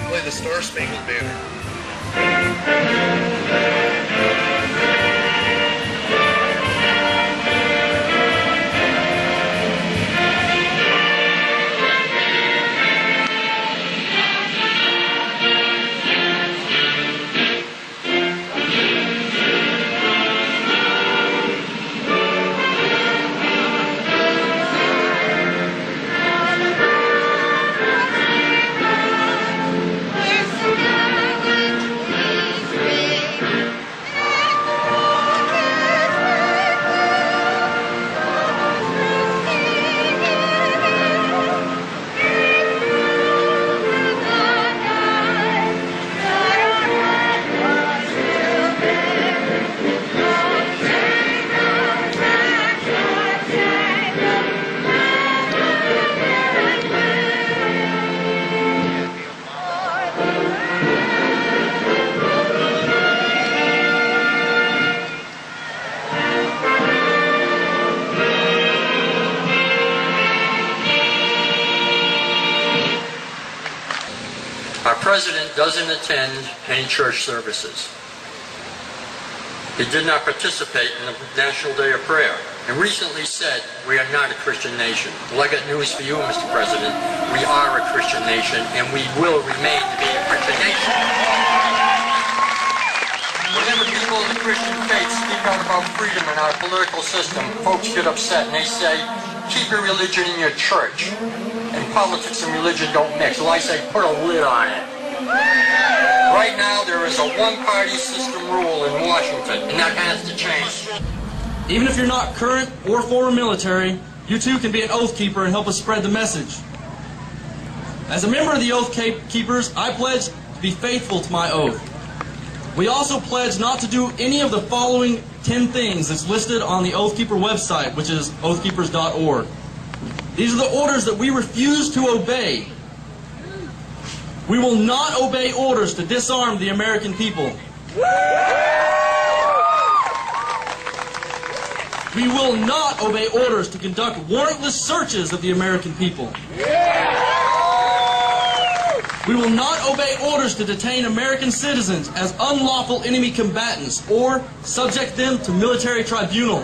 play the Star Spangled Banner. Our president doesn't attend any church services. He did not participate in the National Day of Prayer and recently said we are not a Christian nation. Well, I got news for you, Mr. President. We are a Christian nation and we will remain to be a Christian nation. Whenever people in the Christian faith speak out about freedom in our political system, folks get upset and they say, keep your religion in your church. And politics and religion don't mix. Well, I say, put a lid on it. Right now, there is a one-party system rule in Washington, and that has to change. Even if you're not current or former military, you too can be an oath keeper and help us spread the message. As a member of the Oath Keepers, I pledge to be faithful to my oath. We also pledge not to do any of the following 10 things that's listed on the Oath Keeper website, which is oathkeepers.org. These are the orders that we refuse to obey. We will not obey orders to disarm the American people. We will not obey orders to conduct warrantless searches of the American people. We will not obey orders to detain American citizens as unlawful enemy combatants or subject them to military tribunal.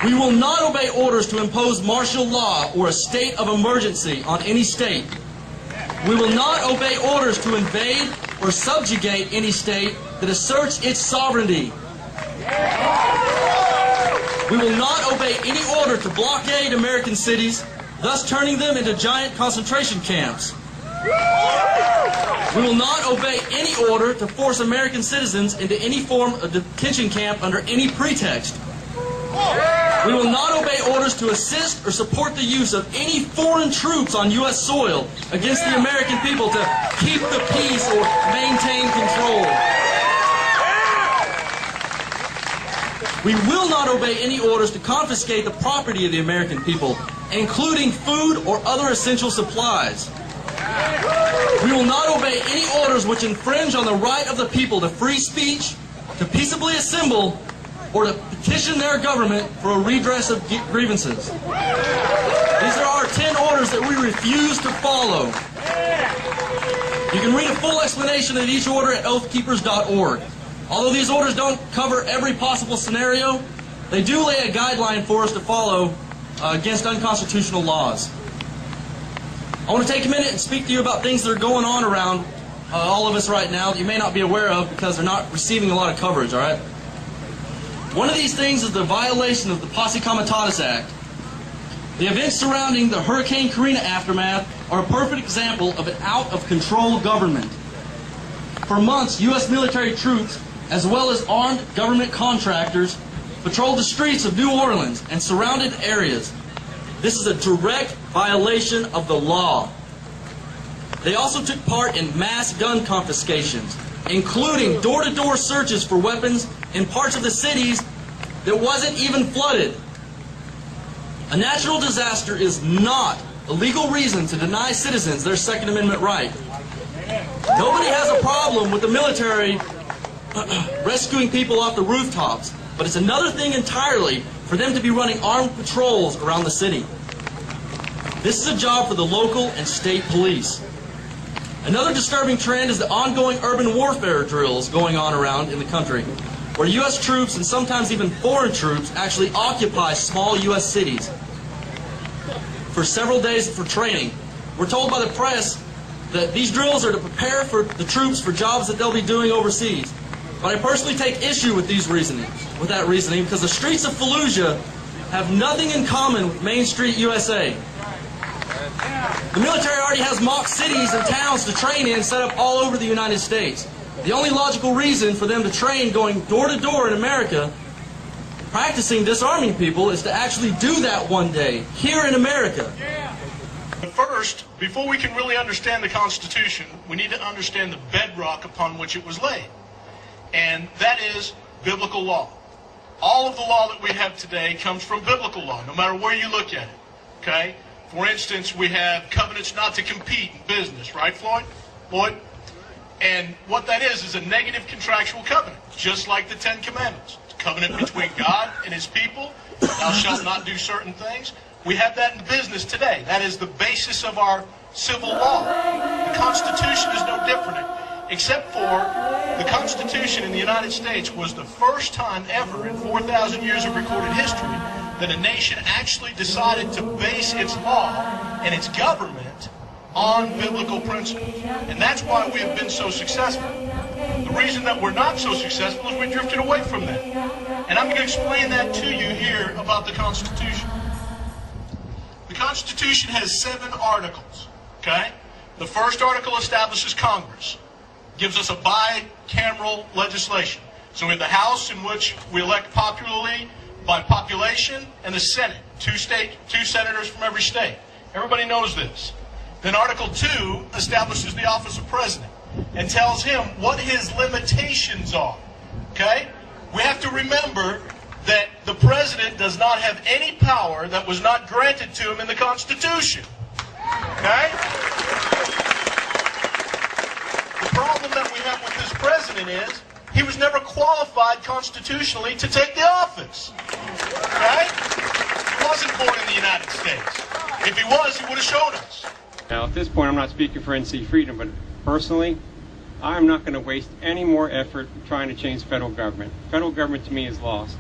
We will not obey orders to impose martial law or a state of emergency on any state. We will not obey orders to invade or subjugate any state that asserts its sovereignty. We will not obey any order to blockade American cities, thus turning them into giant concentration camps. We will not obey any order to force American citizens into any form of detention camp under any pretext. We will not obey orders to assist or support the use of any foreign troops on U.S. soil against the American people to keep the peace or maintain control. We will not obey any orders to confiscate the property of the American people, including food or other essential supplies. We will not obey any orders which infringe on the right of the people to free speech, to peaceably assemble, or to petition their government for a redress of grievances. These are our 10 orders that we refuse to follow. You can read a full explanation of each order at oathkeepers.org. Although these orders don't cover every possible scenario, they do lay a guideline for us to follow against unconstitutional laws. I want to take a minute and speak to you about things that are going on around all of us right now that you may not be aware of because they're not receiving a lot of coverage, all right? One of these things is the violation of the Posse Comitatus Act. The events surrounding the Hurricane Karina aftermath are a perfect example of an out-of-control government. For months, U.S. military troops, as well as armed government contractors, patrolled the streets of New Orleans and surrounded areas. This is a direct violation of the law. They also took part in mass gun confiscations, including door-to-door searches for weapons in parts of the cities that wasn't even flooded. A natural disaster is not a legal reason to deny citizens their Second Amendment right. Nobody has a problem with the military rescuing people off the rooftops, but it's another thing entirely for them to be running armed patrols around the city. This is a job for the local and state police. Another disturbing trend is the ongoing urban warfare drills going on around in the country, where U.S. troops and sometimes even foreign troops actually occupy small U.S. cities for several days for training. We're told by the press that these drills are to prepare for the troops for jobs that they'll be doing overseas. But I personally take issue with that reasoning, because the streets of Fallujah have nothing in common with Main Street, USA. The military already has mock cities and towns to train in set up all over the United States. The only logical reason for them to train going door to door in America, practicing disarming people, is to actually do that one day, here in America. But first, before we can really understand the Constitution, we need to understand the bedrock upon which it was laid. And that is biblical law. All of the law that we have today comes from biblical law, no matter where you look at it. Okay? For instance, we have covenants not to compete in business, right, Floyd? Lloyd? And what that is a negative contractual covenant, just like the Ten Commandments. It's a covenant between God and His people. Thou shalt not do certain things. We have that in business today. That is the basis of our civil law. The Constitution is no different, except for the Constitution in the United States was the first time ever in 4,000 years of recorded history that a nation actually decided to base its law and its government on biblical principles. And that's why we have been so successful. The reason that we're not so successful is we drifted away from that. And I'm going to explain that to you here about the Constitution. The Constitution has 7 articles, okay? The first article establishes Congress, gives us a bicameral legislation. So we have the House, in which we elect popularly by population, and the Senate, 2 senators from every state. Everybody knows this. Then Article 2 establishes the office of president and tells him what his limitations are. Okay? We have to remember that the president does not have any power that was not granted to him in the Constitution. Okay? The problem that we have with this president is he was never qualified constitutionally to take the office. Right? He wasn't born in the United States. If he was, he would have shown us. Now, at this point, I'm not speaking for NC Freedom, but personally, I'm not going to waste any more effort trying to change federal government. Federal government, to me, is lost.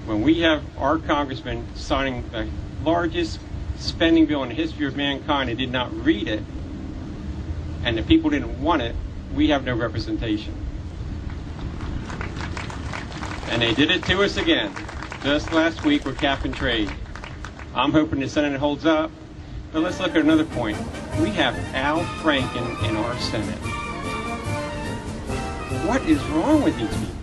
When we have our congressman signing the largest spending bill in the history of mankind and did not read it, and the people didn't want it, we have no representation. And they did it to us again, just last week with cap and trade. I'm hoping the Senate holds up. But let's look at another point. We have Al Franken in our Senate. What is wrong with these people?